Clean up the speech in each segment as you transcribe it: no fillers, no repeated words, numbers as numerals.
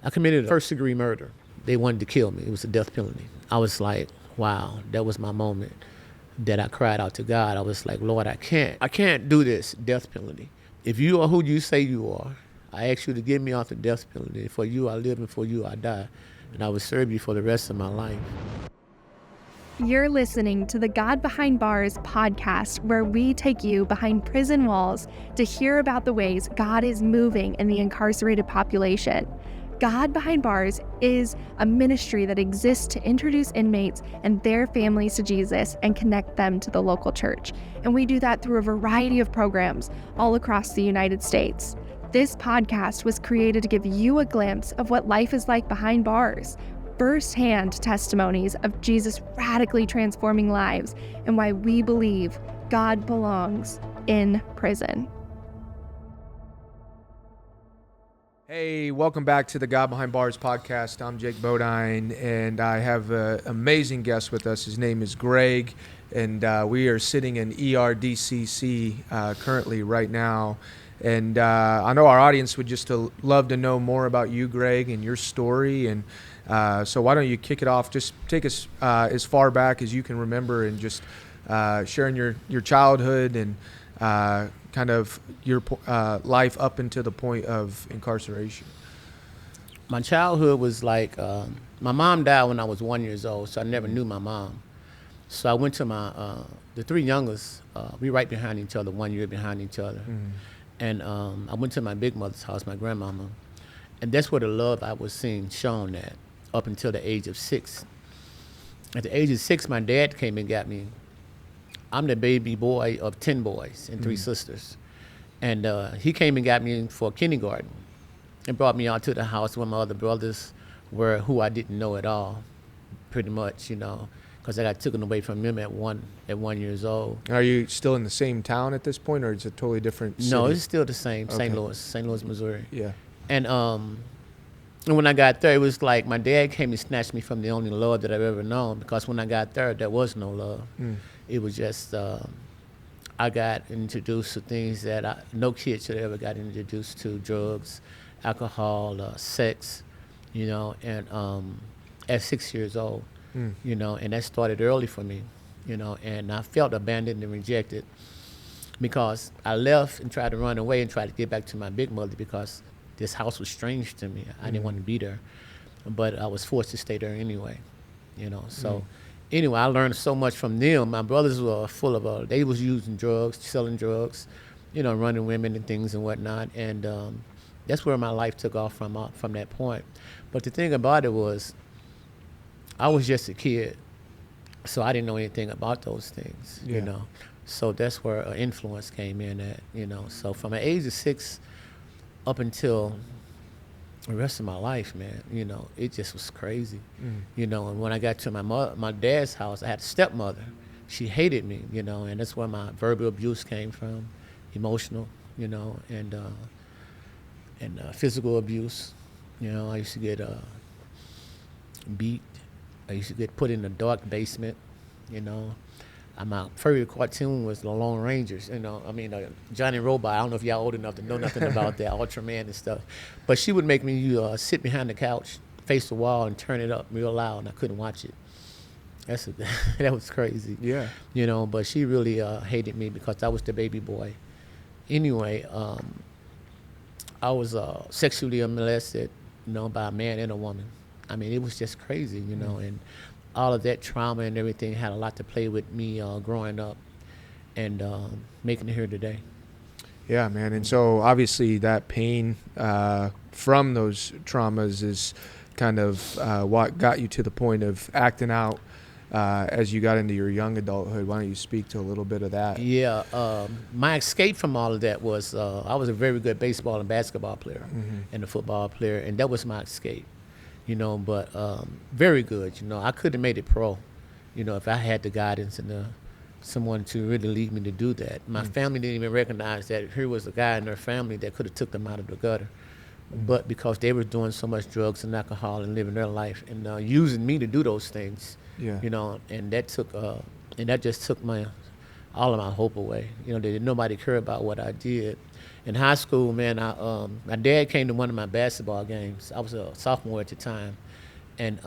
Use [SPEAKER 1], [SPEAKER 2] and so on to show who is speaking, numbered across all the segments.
[SPEAKER 1] I committed a first-degree murder. They wanted to kill me. It was a death penalty. I was like, wow, that was my moment that I cried out to God. I was like, Lord, I can't do this death penalty. If you are who you say you are, I ask you to get me off the death penalty. For you I live and for you I die. And I will serve you for the rest of my life.
[SPEAKER 2] You're listening to the God Behind Bars podcast, where we take you behind prison walls to hear about the ways God is moving in the incarcerated population. God Behind Bars is a ministry that exists to introduce inmates and their families to Jesus and connect them to the local church. And we do that through a variety of programs all across the United States. This podcast was created to give you a glimpse of what life is like behind bars, first-hand testimonies of Jesus radically transforming lives, and why we believe God belongs in prison.
[SPEAKER 3] Hey, welcome back to the God Behind Bars podcast. I'm Jake Bodine, and I have an amazing guest with us. His name is Greg, and we are sitting in ERDCC currently right now. And I know our audience would just love to know more about you, Greg, and your story. And so why don't you kick it off? Just take us as far back as you can remember, and just sharing your childhood and kind of your life up until the point of incarceration.
[SPEAKER 1] My childhood was like, my mom died when I was 1 year old, so I never knew my mom. So I went to the three youngest, we right behind each other, 1 year behind each other. Mm. And I went to my big mother's house, my grandmama, and that's where the love I was seeing shown at up until the age of 6. At the age of 6, my dad came and got me. I'm the baby boy of 10 boys and 3 sisters. And he came and got me for kindergarten and brought me out to the house where my other brothers were, who I didn't know at all, pretty much, because I got taken away from him at 1 year old.
[SPEAKER 3] Are you still in the same town at this point, or is it a totally different city?
[SPEAKER 1] No, it's still the same,
[SPEAKER 3] okay.
[SPEAKER 1] St. Louis, Missouri.
[SPEAKER 3] Yeah.
[SPEAKER 1] And when I got there, it was like my dad came and snatched me from the only love that I've ever known, because when I got there was no love. It was just, I got introduced to things that no kid should have ever got introduced to: drugs, alcohol, sex, and at 6 years old, and that started early for me, and I felt abandoned and rejected, because I left and tried to run away and tried to get back to my big mother, because this house was strange to me. I didn't want to be there, but I was forced to stay there anyway, so. Anyway, I learned so much from them. My brothers were full of, they was using drugs, selling drugs, running women and things and whatnot. And that's where my life took off from that point. But the thing about it was, I was just a kid, so I didn't know anything about those things, So that's where influence came in at, So from the age of 6 up until the rest of my life, man, it just was crazy, and when I got to my dad's house, I had a stepmother. She hated me, and that's where my verbal abuse came from, emotional, and physical abuse. I used to get beat. I used to get put in a dark basement, My favorite cartoon was the Lone Rangers, Johnny Robot. I don't know if y'all old enough to know nothing about that, Ultraman and stuff. But she would make me sit behind the couch, face the wall, and turn it up real loud, and I couldn't watch it. That was crazy.
[SPEAKER 3] Yeah.
[SPEAKER 1] But she really hated me because I was the baby boy. Anyway, I was sexually molested, by a man and a woman. It was just crazy, and all of that trauma and everything had a lot to play with me growing up and making it here today.
[SPEAKER 3] Yeah, man. And so obviously that pain from those traumas is kind of what got you to the point of acting out as you got into your young adulthood. Why don't you speak to a little bit of that?
[SPEAKER 1] Yeah, my escape from all of that was I was a very good baseball and basketball player and a football player, and that was my escape. But very good. I could have made it pro, if I had the guidance and someone to really lead me to do that. My family didn't even recognize that here was a guy in their family that could have took them out of the gutter. But because they were doing so much drugs and alcohol and living their life and using me to do those things, and that just took all of my hope away. Nobody cared about what I did. In high school, man, my dad came to one of my basketball games. I was a sophomore at the time, and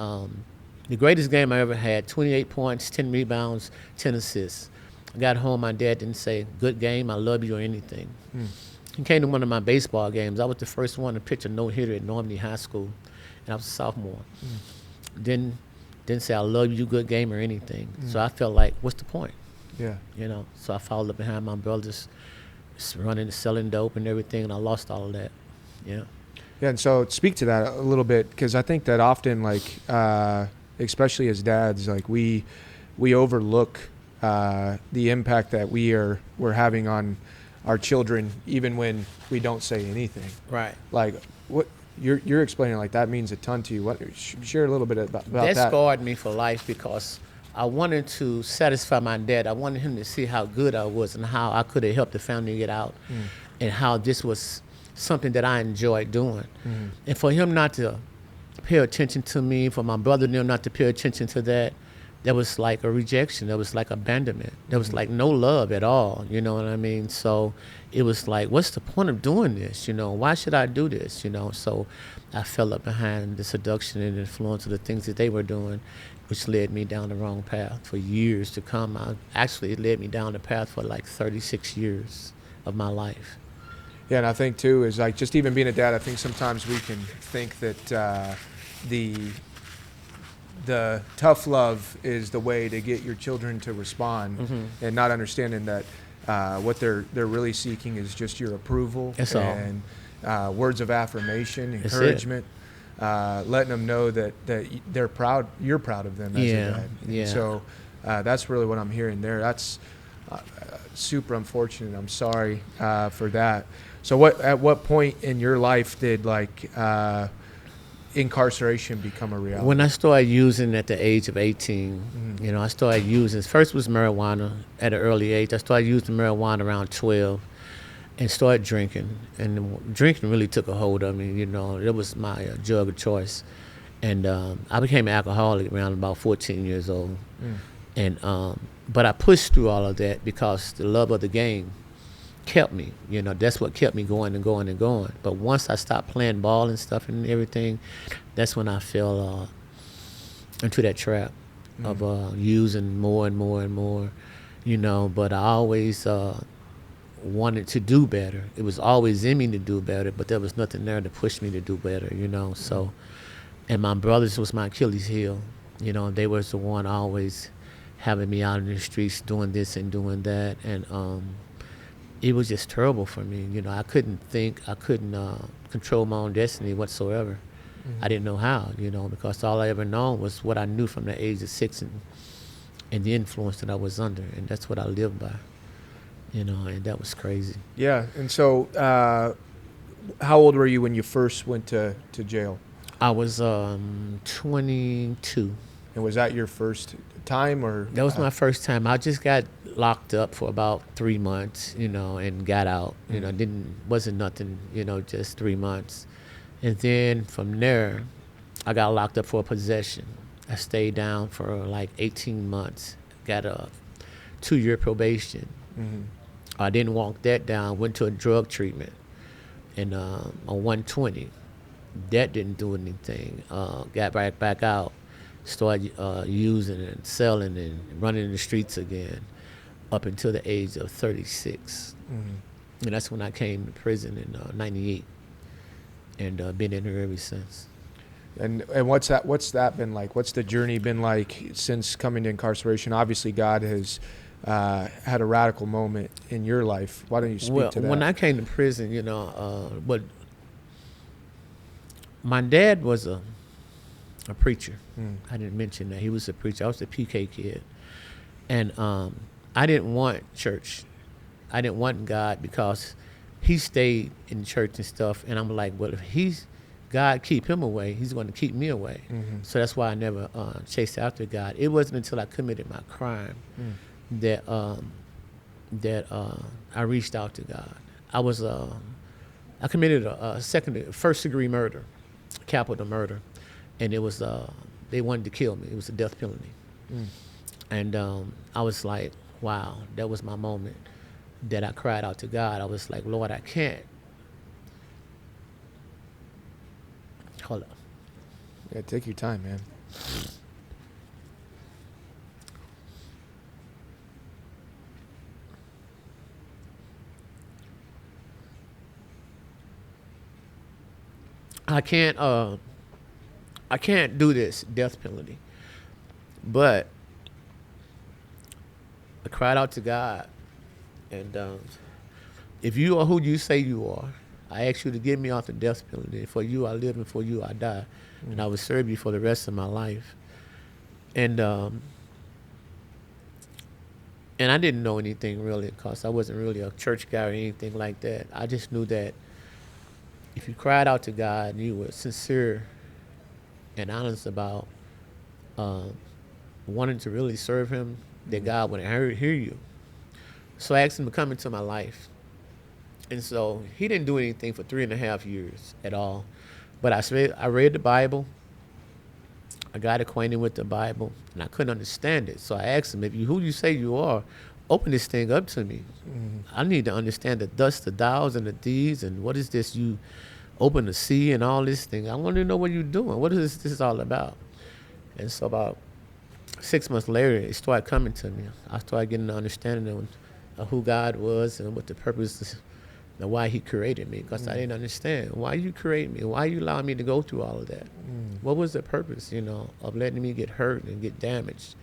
[SPEAKER 1] the greatest game I ever had: 28 points, 10 rebounds, 10 assists. I got home, my dad didn't say, "Good game, I love you," or anything. He came to one of my baseball games. I was the first one to pitch a no-hitter at Normandy High School, and I was a sophomore. Didn't say, "I love you, good game," or anything. So I felt like, what's the point?
[SPEAKER 3] Yeah.
[SPEAKER 1] So I followed up behind my brothers, running, selling dope and everything, and I lost all of that. Yeah.
[SPEAKER 3] Yeah, and so speak to that a little bit, because I think that often, like, especially as dads, like we overlook the impact that we're having on our children, even when we don't say anything.
[SPEAKER 1] Right.
[SPEAKER 3] Like, what you're explaining, like, that means a ton to you. What, share a little bit about that.
[SPEAKER 1] That scarred me for life, because I wanted to satisfy my dad. I wanted him to see how good I was and how I could have helped the family get out, and how this was something that I enjoyed doing. And for him not to pay attention to me, for my brother and them not to pay attention to that, that was like a rejection. That was like abandonment. There was like no love at all. You know what I mean? So it was like, what's the point of doing this? Why should I do this? So I fell up behind the seduction and influence of the things that they were doing, which led me down the wrong path for years to come. It led me down the path for like 36 years of my life.
[SPEAKER 3] Yeah, and I think too is, like, just even being a dad, I think sometimes we can think that the tough love is the way to get your children to respond, and not understanding that what they're really seeking is just your approval.
[SPEAKER 1] That's
[SPEAKER 3] and words of affirmation, encouragement, letting them know that they're proud. You're proud of them as a dad.
[SPEAKER 1] Yeah.
[SPEAKER 3] So that's really what I'm hearing there. That's super unfortunate. I'm sorry for that. So at what point in your life did, like, incarceration become a reality?
[SPEAKER 1] When I started using at the age of 18, I started using, first was marijuana at an early age. I started using marijuana around 12 and started drinking. And drinking really took a hold of me, It was my drug of choice. And I became an alcoholic around about 14 years old. And but I pushed through all of that because the love of the game kept me. That's what kept me going and going and going. But once I stopped playing ball and stuff and everything, that's when I fell into that trap of using more and more and more, But I always wanted to do better. It was always in me to do better, but there was nothing there to push me to do better, So, and my brothers was my Achilles heel. They was the one always having me out in the streets doing this and doing that, and it was just terrible for me. I couldn't think, I couldn't control my own destiny whatsoever. I didn't know how, because all I ever known was what I knew from the age of 6 and the influence that I was under, and that's what I lived by, and that was crazy.
[SPEAKER 3] Yeah, and so how old were you when you first went to jail?
[SPEAKER 1] I was 22.
[SPEAKER 3] And was that your first time, or?
[SPEAKER 1] That was my first time. I just got locked up for about 3 months, and got out. Wasn't nothing, just 3 months. And then from there, I got locked up for possession. I stayed down for like 18 months. Got a 2-year probation. I didn't walk that down. Went to a drug treatment, and on 120. That didn't do anything. Got back out. Started using and selling and running in the streets again up until the age of 36. And that's when I came to prison in 98, and been in here ever since.
[SPEAKER 3] And what's that been like? What's the journey been like since coming to incarceration? Obviously, God has had a radical moment in your life. Why don't you speak to that?
[SPEAKER 1] When I came to prison, but my dad was a preacher. I didn't mention that. He was a preacher. I was a PK kid. And I didn't want church. I didn't want God, because he stayed in church and stuff. And I'm like, well, if God keep him away, he's going to keep me away. So that's why I never chased after God. It wasn't until I committed my crime that I reached out to God. I committed a first degree murder, capital murder. And it was, they wanted to kill me. It was a death penalty. And I was like, wow, that was my moment that I cried out to God. I was like, Lord, I can't
[SPEAKER 3] Yeah, take your time, man.
[SPEAKER 1] I can't do this death penalty, but I cried out to God, and if you are who you say you are, I ask you to get me off the death penalty. For you I live, and for you I die, and I will serve you for the rest of my life. And I didn't know anything really, because I wasn't really a church guy or anything like that. I just knew that if you cried out to God and you were sincere and honest about wanting to really serve Him, that God would hear you. So I asked Him to come into my life. And so He didn't do anything for 3.5 years at all. But I read the Bible. I got acquainted with the Bible, and I couldn't understand it. So I asked Him, who you say you are, open this thing up to me. I need to understand the thus, the thous, and the these, and what is this you open the sea and all this thing. I want to know what you're doing. What is this all about? And so about 6 months later, it started coming to me. I started getting an understanding of who God was and what the purpose is and why He created me, because I didn't understand. Why you create me? Why you allow me to go through all of that? What was the purpose, of letting me get hurt and get damaged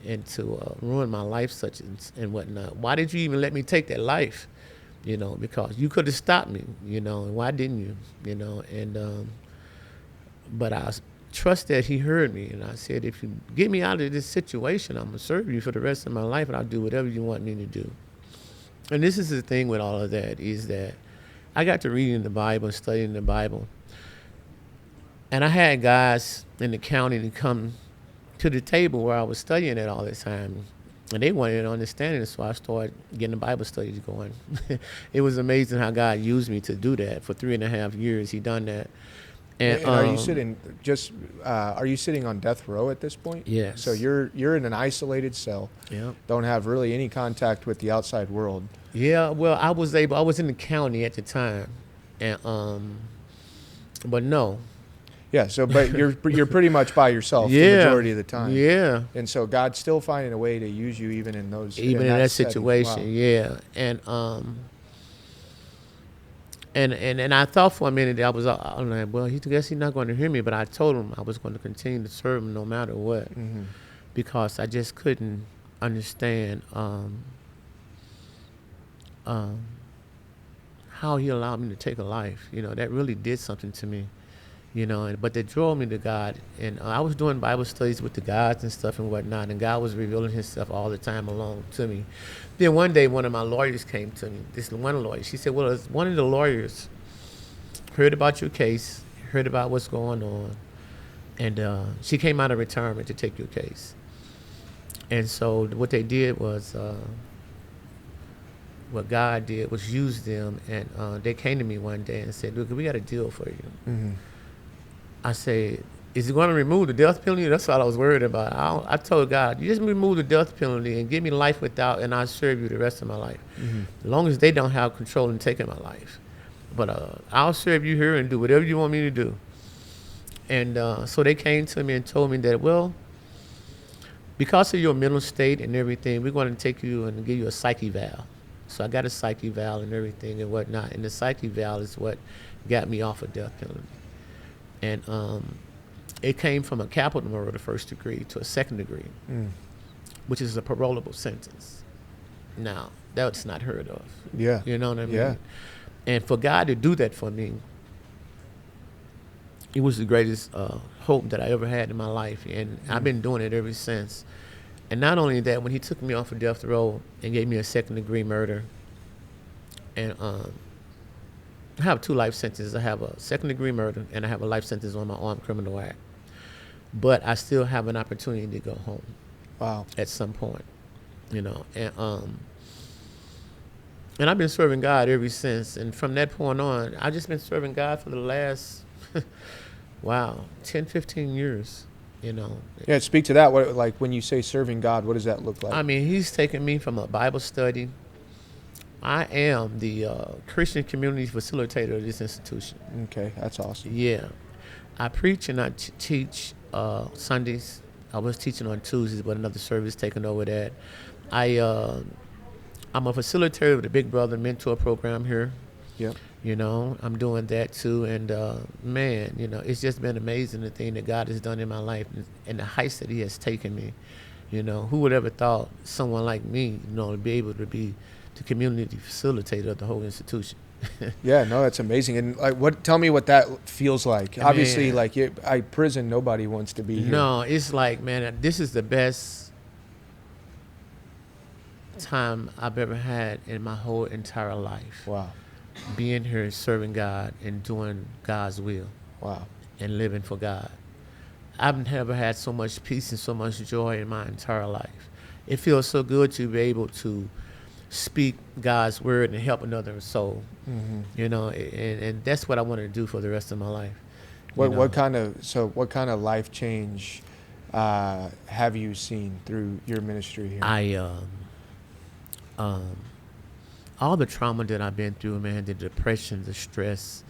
[SPEAKER 1] and to ruin my life such and whatnot? Why did you even let me take that life? Because you could have stopped me, and why didn't you? But I trust that He heard me, and I said, if you get me out of this situation, I'm going to serve you for the rest of my life, and I'll do whatever you want me to do. And this is the thing with all of that, is that I got to reading the Bible and studying the Bible. And I had guys in the county to come to the table where I was studying it all the time. And they wanted to understand it, so I started getting the Bible studies going. It was amazing how God used me to do that. For 3.5 years, He done that. And
[SPEAKER 3] are you sitting are you sitting on death row at this point?
[SPEAKER 1] Yes.
[SPEAKER 3] So you're in an isolated cell.
[SPEAKER 1] Yeah.
[SPEAKER 3] Don't have really any contact with the outside world.
[SPEAKER 1] Yeah. Well, I was in the county at the time, and but no.
[SPEAKER 3] Yeah. So, but you're pretty much by yourself the majority of the time.
[SPEAKER 1] Yeah.
[SPEAKER 3] And so God's still finding a way to use you even in those
[SPEAKER 1] in that situation.
[SPEAKER 3] Wow.
[SPEAKER 1] Yeah. And I thought for a minute that I'm like, well, I guess He's not going to hear me. But I told Him I was going to continue to serve Him no matter what, because I just couldn't understand how He allowed me to take a life. That really did something to me. But they drove me to God, and I was doing Bible studies with the guys and stuff and whatnot, and God was revealing Himself all the time along to me. Then one day, one of my lawyers came to me. This one lawyer, she said, "Well, one of the lawyers heard about your case, heard about what's going on, and she came out of retirement to take your case." And so what they did was, what God did was use them, and they came to me one day and said, "Look, we got a deal for you." I said, "Is He going to remove the death penalty?" That's all I was worried about. I told God, "You just remove the death penalty and give me life without, and I'll serve you the rest of my life. As long as they don't have control in taking my life. But I'll serve you here and do whatever you want me to do." And so they came to me and told me that, well, because of your mental state and everything, we're going to take you and give you a psyche eval. So I got a psyche eval and everything and whatnot. And the psyche eval is what got me off of death penalty. And it came from a capital murder first degree to a second degree, which is a parolable sentence. Now, that's not heard of.
[SPEAKER 3] Yeah.
[SPEAKER 1] You know what I mean?
[SPEAKER 3] Yeah.
[SPEAKER 1] And for God to do that for me, it was the greatest hope that I ever had in my life. And I've been doing it ever since. And not only that, when He took me off of death row and gave me a second degree murder, and I have 2 life sentences. I have a second degree murder and I have a life sentence on my Armed Criminal Act. But I still have an opportunity to go home.
[SPEAKER 3] Wow.
[SPEAKER 1] At some point, and I've been serving God ever since. And from that point on, I've just been serving God for the last, 10, 15 years,
[SPEAKER 3] Yeah, speak to that. What, like when you say serving God, what does that look like?
[SPEAKER 1] I mean, He's taken me from a Bible study. I am the Christian community facilitator of this institution.
[SPEAKER 3] Okay, that's awesome.
[SPEAKER 1] Yeah. I preach and I teach Sundays. I was teaching on Tuesdays, but another service taking over that. I'm a facilitator of the Big Brother Mentor program here.
[SPEAKER 3] Yep.
[SPEAKER 1] You know, I'm doing that too, and man, you know, it's just been amazing the thing that God has done in my life and the heights that He has taken me. You know, who would ever thought someone like me, you know, to be able to be the community facilitator of the whole institution?
[SPEAKER 3] Yeah, no, that's amazing. And like, tell me what that feels like.
[SPEAKER 1] Man.
[SPEAKER 3] Obviously, like prison, nobody wants to be here.
[SPEAKER 1] No, it's like, man, this is the best time I've ever had in my whole entire life.
[SPEAKER 3] Wow.
[SPEAKER 1] Being here, serving God, and doing God's will.
[SPEAKER 3] Wow.
[SPEAKER 1] And living for God. I've never had so much peace and so much joy in my entire life. It feels so good to be able to speak God's word and help another soul.
[SPEAKER 3] Mm-hmm.
[SPEAKER 1] You know, and that's what I want to do for the rest of my life.
[SPEAKER 3] What kind of life change have you seen through your ministry here?
[SPEAKER 1] All the trauma that I've been through, man, the depression, the stress,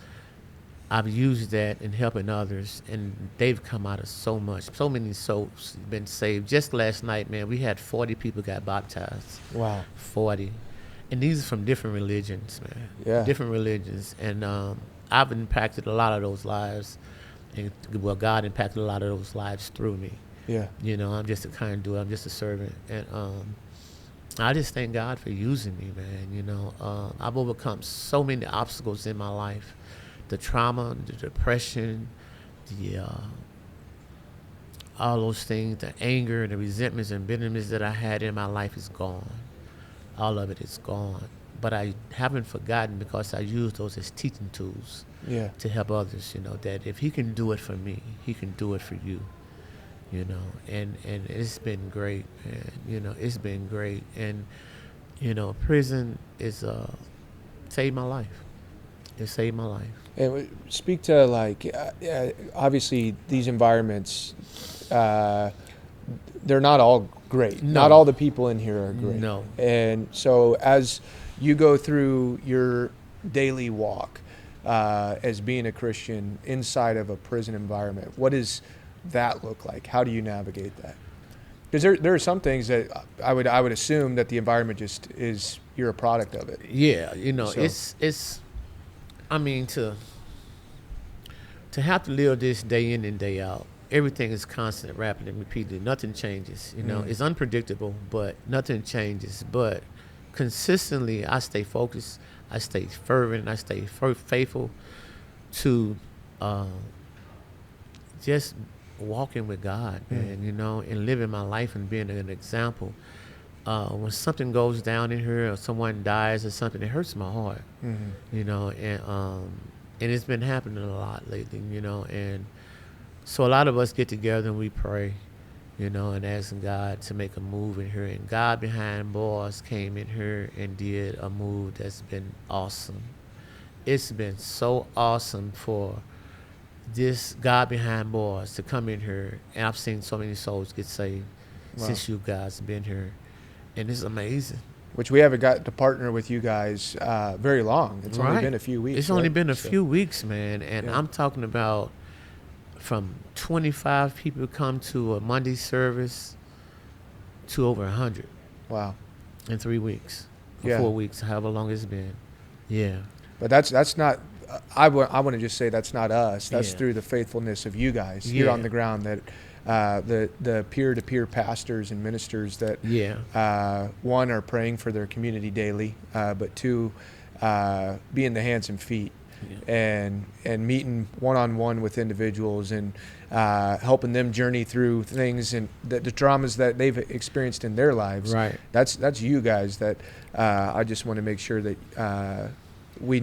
[SPEAKER 1] I've used that in helping others, and they've come out of so much. So many souls been saved. Just last night, man, we had 40 people got baptized.
[SPEAKER 3] Wow.
[SPEAKER 1] 40. And these are from different religions, man.
[SPEAKER 3] Yeah.
[SPEAKER 1] Different religions. And I've impacted a lot of those lives. And, well, God impacted a lot of those lives through me.
[SPEAKER 3] Yeah.
[SPEAKER 1] You know, I'm just a conduit. I'm just a servant. And I just thank God for using me, man. You know, I've overcome so many obstacles in my life. The trauma, the depression, all those things, the anger and the resentments and bitterness that I had in my life is gone. All of it is gone. But I haven't forgotten, because I use those as teaching tools to help others, you know, that if He can do it for me, He can do it for you. You know, and it's been great, man. You know, it's been great. And, you know, prison is saved my life. It saved my life.
[SPEAKER 3] And speak to, like, obviously these environments, they're not all great.
[SPEAKER 1] No.
[SPEAKER 3] Not all the people in here are great.
[SPEAKER 1] No.
[SPEAKER 3] And so as you go through your daily walk as being a Christian inside of a prison environment, what does that look like? How do you navigate that? Because there are some things that I would assume that the environment just is, you're a product of it.
[SPEAKER 1] Yeah, you know,
[SPEAKER 3] So.
[SPEAKER 1] it's I mean, to have to live this day in and day out, everything is constant, rapid, and repeated. Nothing changes. You know, it's unpredictable, but nothing changes. But consistently, I stay focused, I stay fervent, I stay faithful to just walking with God, man, you know, and living my life and being an example. When something goes down in here or someone dies or something, it hurts my heart, you know, and it's been happening a lot lately, you know, and so a lot of us get together and we pray, you know, and asking God to make a move in here. And God Behind Bars came in here and did a move that's been awesome. It's been so awesome for this God Behind Bars to come in here, and I've seen so many souls get saved since you guys have been here, and it's amazing.
[SPEAKER 3] Which we haven't got to partner with you guys very long. It's only been a few weeks.
[SPEAKER 1] It's only been a few weeks, man, and I'm talking about from 25 people come to a Monday service to over 100.
[SPEAKER 3] Wow.
[SPEAKER 1] In 3 weeks, or 4 weeks, however long it's been. Yeah.
[SPEAKER 3] But that's not. I want to just say that's not us. That's through the faithfulness of you guys here on the ground. That the peer-to-peer pastors and ministers that one are praying for their community daily, but two, being the hands and feet. And meeting one-on-one with individuals and helping them journey through things and the traumas that they've experienced in their lives.
[SPEAKER 1] Right.
[SPEAKER 3] That's you guys that I just want to make sure that we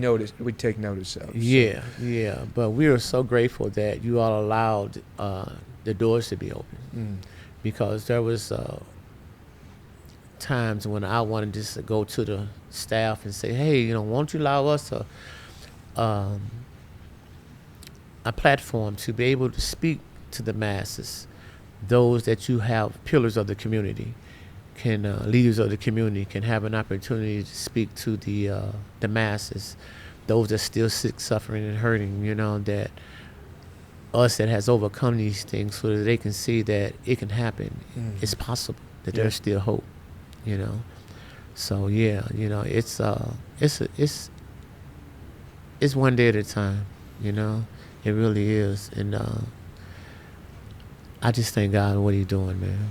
[SPEAKER 3] take notice of.
[SPEAKER 1] Yeah. But we are so grateful that you all allowed the doors to be open, because there was times when I wanted just to go to the staff and say, hey, you know, won't you allow us a platform to be able to speak to the masses, those that you have pillars of the community, leaders of the community can have an opportunity to speak to the masses, those that still sick, suffering, and hurting, you know, that us that has overcome these things so that they can see that it can happen. It's possible, that there's still hope, you know. So yeah, you know, it's one day at a time, you know. It really is. And I just thank God for what he's doing, man.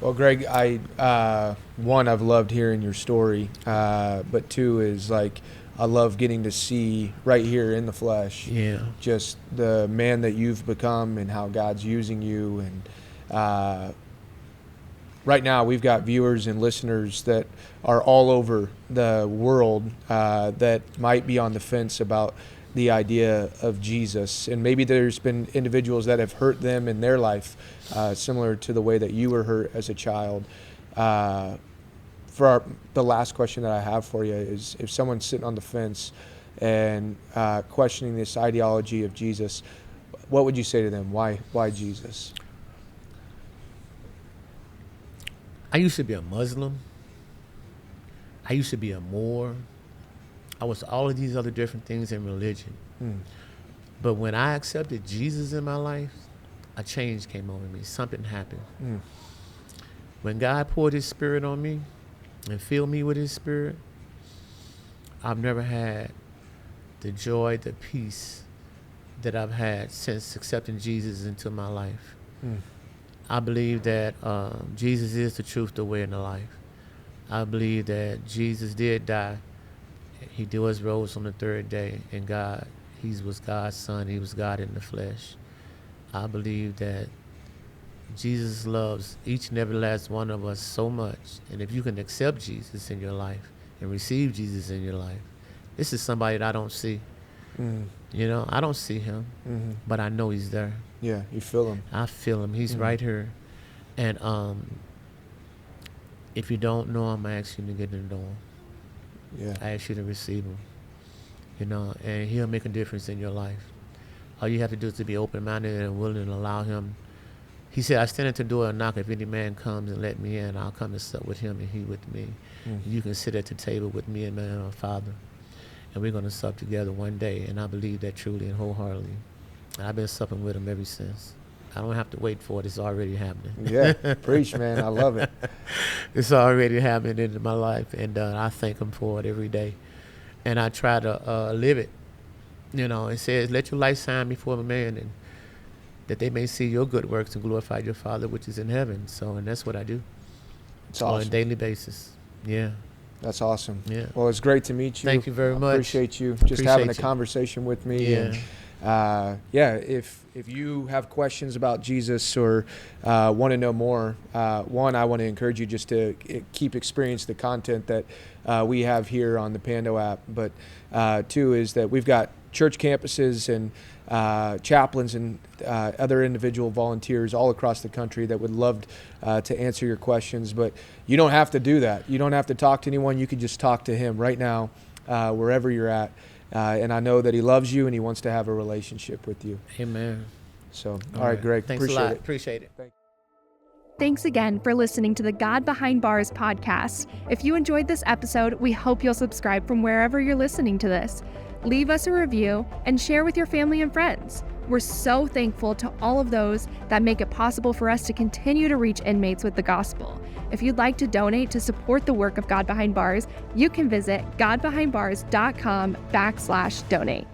[SPEAKER 3] Well, Greg, I've loved hearing your story, but two is like, I love getting to see right here in the flesh, just the man that you've become and how God's using you. And right now we've got viewers and listeners that are all over the world that might be on the fence about the idea of Jesus. And maybe there's been individuals that have hurt them in their life, similar to the way that you were hurt as a child. The last question that I have for you is, if someone's sitting on the fence and questioning this ideology of Jesus, what would you say to them? Why Jesus?
[SPEAKER 1] I used to be a Muslim. I used to be a Moor. I was all of these other different things in religion. But when I accepted Jesus in my life, a change came over me. Something happened. When God poured his spirit on me and filled me with his spirit, I've never had the joy, the peace that I've had since accepting Jesus into my life. I believe that Jesus is the truth, the way, and the life. I believe that Jesus did die. He was rose on the third day, and he was God's son. He was God in the flesh. I believe that Jesus loves each and every last one of us so much. And if you can accept Jesus in your life and receive Jesus in your life, this is somebody that I don't see. You know, I don't see him, but I know he's there.
[SPEAKER 3] Yeah, you feel him.
[SPEAKER 1] I feel him. He's right here. And if you don't know him, I ask you to get to know him.
[SPEAKER 3] Yeah.
[SPEAKER 1] I ask you to receive him. You know, and he'll make a difference in your life. All you have to do is to be open-minded and willing to allow him. He said, I stand at the door and knock. If any man comes and let me in, I'll come and sup with him and he with me. You can sit at the table with me and my Father. And we're going to sup together one day. And I believe that truly and wholeheartedly. And I've been supping with him ever since. I don't have to wait for it. It's already happening.
[SPEAKER 3] Yeah, preach, man. I love it.
[SPEAKER 1] It's already happening in my life. And I thank him for it every day. And I try to live it. You know, it says, let your light shine before man, and that they may see your good works and glorify your Father which is in heaven. So, and that's what I do.
[SPEAKER 3] It's awesome.
[SPEAKER 1] On a daily basis. Yeah.
[SPEAKER 3] That's awesome.
[SPEAKER 1] Yeah.
[SPEAKER 3] Well, it's great to meet you.
[SPEAKER 1] Thank you very much.
[SPEAKER 3] Appreciate you just having a conversation with me.
[SPEAKER 1] Yeah.
[SPEAKER 3] And, if you have questions about Jesus or want to know more, one, I want to encourage you just to keep experiencing the content that we have here on the Pando app. But two is that we've got church campuses and chaplains and other individual volunteers all across the country that would love to answer your questions. But you don't have to do that. You don't have to talk to anyone. You can just talk to him right now, wherever you're at. And I know that he loves you and he wants to have a relationship with you.
[SPEAKER 1] Amen.
[SPEAKER 3] So, all right, Greg.
[SPEAKER 1] Thanks a lot. Appreciate it.
[SPEAKER 2] Thanks again for listening to the God Behind Bars podcast. If you enjoyed this episode, we hope you'll subscribe from wherever you're listening to this. Leave us a review and share with your family and friends. We're so thankful to all of those that make it possible for us to continue to reach inmates with the gospel. If you'd like to donate to support the work of God Behind Bars, you can visit godbehindbars.com/donate.